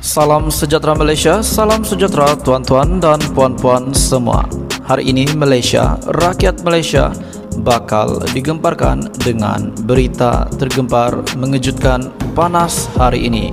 Salam sejahtera Malaysia, salam sejahtera tuan-tuan dan puan-puan semua. Hari ini Malaysia, rakyat Malaysia bakal digemparkan dengan berita tergempar mengejutkan panas hari ini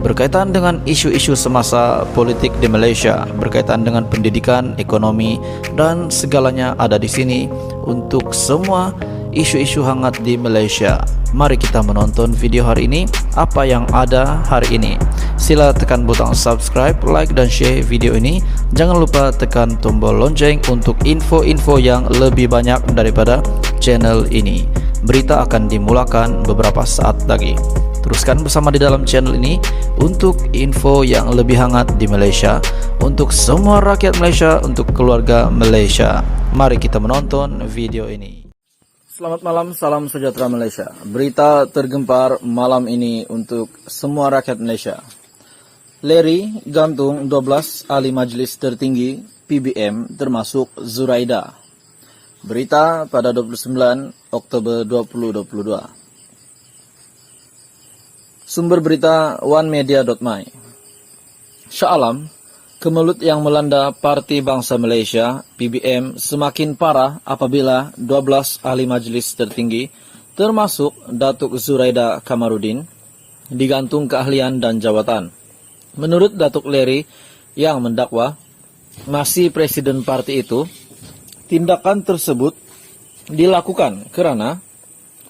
berkaitan dengan isu-isu semasa politik di Malaysia, berkaitan dengan pendidikan, ekonomi dan segalanya ada di sini untuk semua isu-isu hangat di Malaysia. Mari kita menonton video hari ini, apa yang ada hari ini. Sila tekan butang subscribe, like dan share video ini. Jangan lupa tekan tombol lonceng untuk info-info yang lebih banyak daripada channel ini. Berita akan dimulakan beberapa saat lagi. Teruskan bersama di dalam channel ini untuk info yang lebih hangat di Malaysia, untuk semua rakyat Malaysia, untuk keluarga Malaysia. Mari kita menonton video ini. Selamat malam, salam sejahtera Malaysia. Berita tergempar malam ini untuk semua rakyat Malaysia. Larry gantung 12 ahli majlis tertinggi PBM termasuk Zuraida. Berita pada 29 Oktober 2022. Sumber berita onemedia.my. Shah Alam, kemelut yang melanda Parti Bangsa Malaysia PBM semakin parah apabila 12 ahli majlis tertinggi termasuk Datuk Zuraida Kamarudin digantung keahlian dan jawatan. Menurut Datuk Larry yang mendakwa masih presiden parti itu, tindakan tersebut dilakukan kerana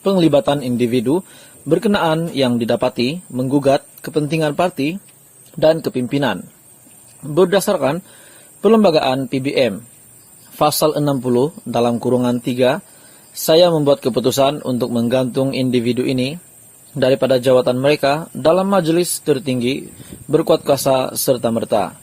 penglibatan individu berkenaan yang didapati menggugat kepentingan parti dan kepimpinan. Berdasarkan Perlembagaan PBM Pasal 60 dalam kurungan 3, saya membuat keputusan untuk menggantung individu ini daripada jawatan mereka dalam majlis tertinggi berkuat kuasa serta-merta.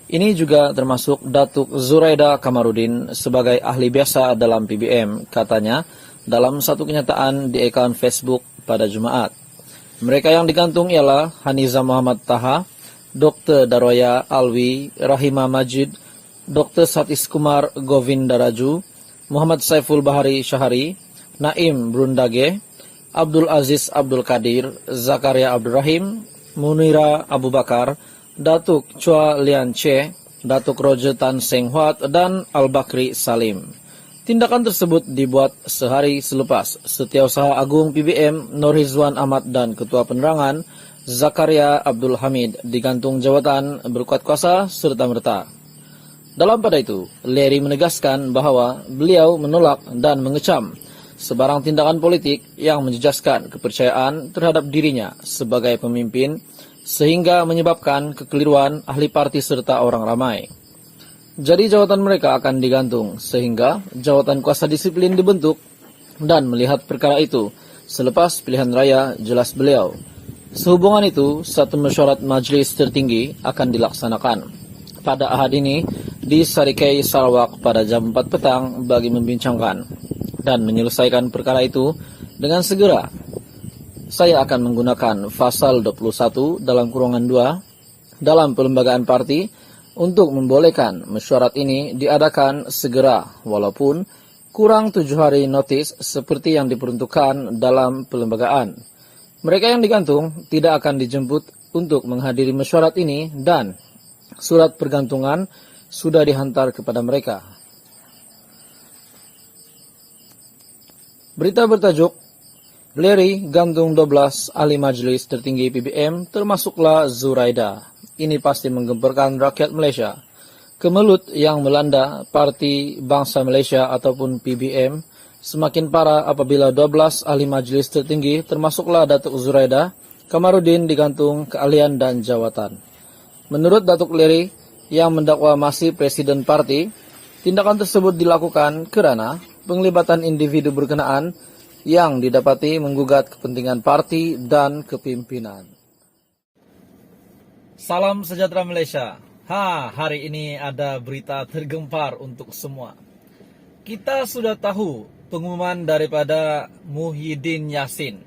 Ini juga termasuk Datuk Zuraida Kamarudin sebagai ahli biasa dalam PBM, katanya dalam satu kenyataan di akaun Facebook pada Jumaat. Mereka yang digantung ialah Haniza Muhammad Taha, Dr. Daroya Alwi Rahimah Majid, Dr. Satis Kumar Govindaraju, Muhammad Saiful Bahari Syahari, Naim Brundage, Abdul Aziz Abdul Kadir, Zakaria Abdul Rahim, Munira Abu Bakar, Datuk Chua Lian Che, Datuk Roger Tan Seng Huat, dan Al-Bakri Salim. Tindakan tersebut dibuat sehari selepas Setiausaha Agung PBM Nur Hizwan Ahmad dan Ketua Penerangan Zakaria Abdul Hamid digantung jawatan berkuat kuasa serta-merta. Dalam pada itu, Larry menegaskan bahawa beliau menolak dan mengecam sebarang tindakan politik yang menjejaskan kepercayaan terhadap dirinya sebagai pemimpin sehingga menyebabkan kekeliruan ahli parti serta orang ramai. Jadi jawatan mereka akan digantung sehingga jawatan kuasa disiplin dibentuk dan melihat perkara itu selepas pilihan raya jelas beliau. Sehubungan itu, satu mesyuarat majlis tertinggi akan dilaksanakan pada Ahad ini di Sarikei Sarawak pada jam 4 petang bagi membincangkan dan menyelesaikan perkara itu dengan segera. Saya akan menggunakan pasal 21 dalam kurungan 2 dalam Perlembagaan Parti untuk membolehkan mesyuarat ini diadakan segera walaupun kurang 7 hari notis seperti yang diperuntukkan dalam perlembagaan. Mereka yang digantung tidak akan dijemput untuk menghadiri mesyuarat ini dan surat pergantungan sudah dihantar kepada mereka. Berita bertajuk Larry gantung 12 ahli majlis tertinggi PBM termasuklah Zuraida. Ini pasti menggemparkan rakyat Malaysia. Kemelut yang melanda Parti Bangsa Malaysia ataupun PBM semakin parah apabila 12 ahli majlis tertinggi termasuklah Datuk Zuraida Kamarudin digantung keahlian dan jawatan. Menurut Datuk Larry yang mendakwa masih presiden parti, tindakan tersebut dilakukan kerana penglibatan individu berkenaan yang didapati menggugat kepentingan parti dan kepimpinan. Salam sejahtera Malaysia. Hari ini ada berita tergempar untuk semua. Kita sudah tahu pengumuman daripada Muhyiddin Yassin,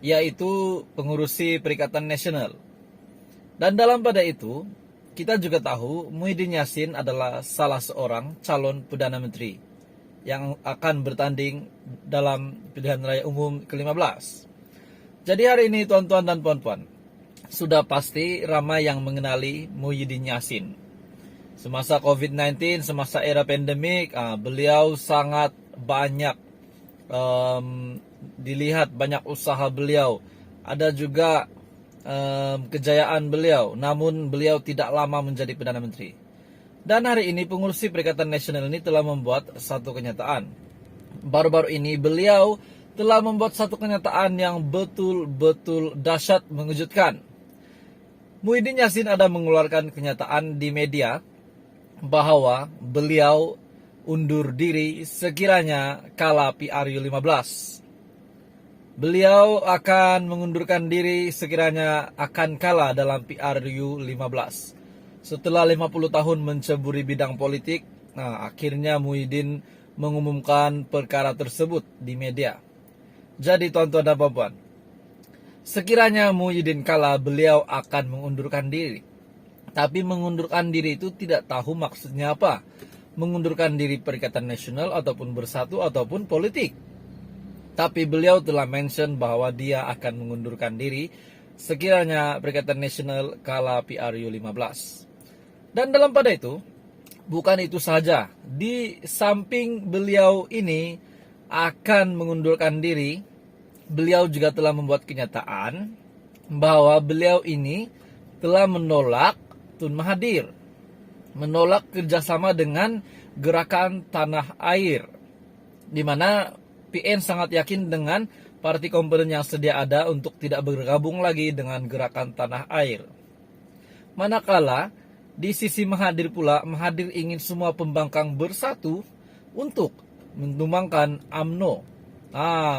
yaitu pengurusi Perikatan Nasional. Dan dalam pada itu, kita juga tahu Muhyiddin Yassin adalah salah seorang calon Perdana Menteri yang akan bertanding dalam pilihan raya umum ke-15. Jadi hari ini tuan-tuan dan puan-puan, sudah pasti ramai yang mengenali Muhyiddin Yassin. Semasa COVID-19, semasa era pandemik, beliau sangat banyak dilihat, banyak usaha beliau. Ada juga kejayaan beliau, namun beliau tidak lama menjadi Perdana Menteri. Dan hari ini pengurusi Perikatan Nasional ini telah membuat satu kenyataan. Baru-baru ini beliau telah membuat satu kenyataan yang betul-betul dahsyat, mengejutkan. Muhyiddin Yassin ada mengeluarkan kenyataan di media bahwa beliau undur diri sekiranya kalah PRU 15. Beliau akan mengundurkan diri sekiranya akan kalah dalam PRU 15. Setelah 50 tahun menceburi bidang politik, akhirnya Muhyiddin mengumumkan perkara tersebut di media. Jadi tuan-tuan dan puan-puan, sekiranya Muhyiddin kalah, beliau akan mengundurkan diri. Tapi mengundurkan diri itu tidak tahu maksudnya apa. Mengundurkan diri Perikatan Nasional ataupun Bersatu ataupun politik. Tapi beliau telah mention bahwa dia akan mengundurkan diri sekiranya Perikatan Nasional kalah PRU 15. Dan dalam pada itu, bukan itu saja. Di samping beliau ini akan mengundurkan diri, beliau juga telah membuat kenyataan bahwa beliau ini telah menolak Tun Mahathir, menolak kerjasama dengan Gerakan Tanah Air, di mana PN sangat yakin dengan parti komponen yang sedia ada untuk tidak bergabung lagi dengan Gerakan Tanah Air. Manakala di sisi Mahathir pula, Mahathir ingin semua pembangkang bersatu untuk menumbangkan UMNO.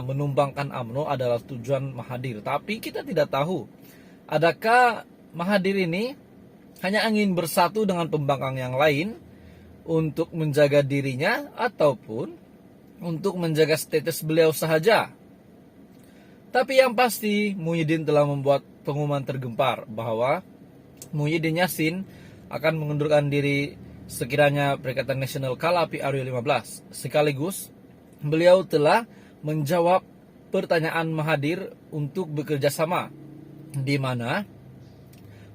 Menumbangkan UMNO adalah tujuan Mahathir. Tapi kita tidak tahu, adakah Mahathir ini hanya ingin bersatu dengan pembangkang yang lain untuk menjaga dirinya ataupun untuk menjaga status beliau sahaja. Tapi yang pasti Muhyiddin telah membuat pengumuman tergempar bahwa Muhyiddin Yassin akan mengundurkan diri sekiranya Perikatan Nasional kalah PRU 15. Sekaligus beliau telah menjawab pertanyaan Mahathir untuk bekerja sama, di mana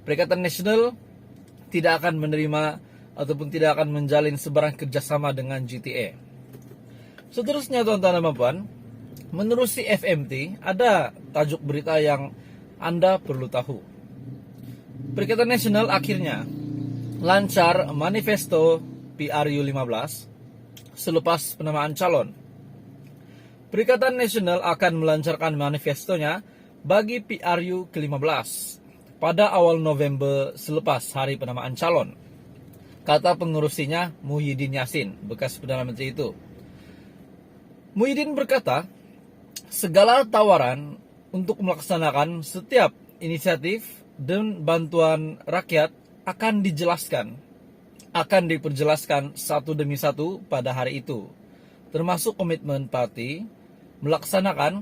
Perikatan Nasional tidak akan menerima ataupun tidak akan menjalin sebarang kerjasama dengan GTA. Seterusnya tuan-tuan dan puan, menurut CFMT ada tajuk berita yang Anda perlu tahu. Perikatan Nasional akhirnya lancar manifesto PRU 15 selepas penamaan calon. Perikatan Nasional akan melancarkan manifestonya bagi PRU ke-15 pada awal November selepas hari penamaan calon, kata pengurusinya Muhyiddin Yassin, bekas Perdana Menteri itu. Muhyiddin berkata, segala tawaran untuk melaksanakan setiap inisiatif dan bantuan rakyat akan diperjelaskan satu demi satu pada hari itu, termasuk komitmen parti melaksanakan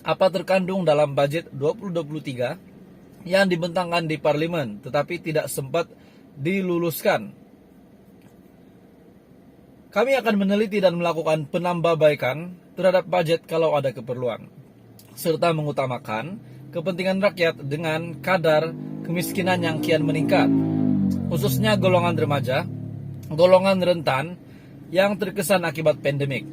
apa terkandung dalam budget 2023 yang dibentangkan di parlimen tetapi tidak sempat diluluskan. Kami akan meneliti dan melakukan penambahbaikan terhadap budget kalau ada keperluan, serta mengutamakan kepentingan rakyat dengan kadar kemiskinan yang kian meningkat, khususnya golongan remaja, golongan rentan yang terkesan akibat pandemik.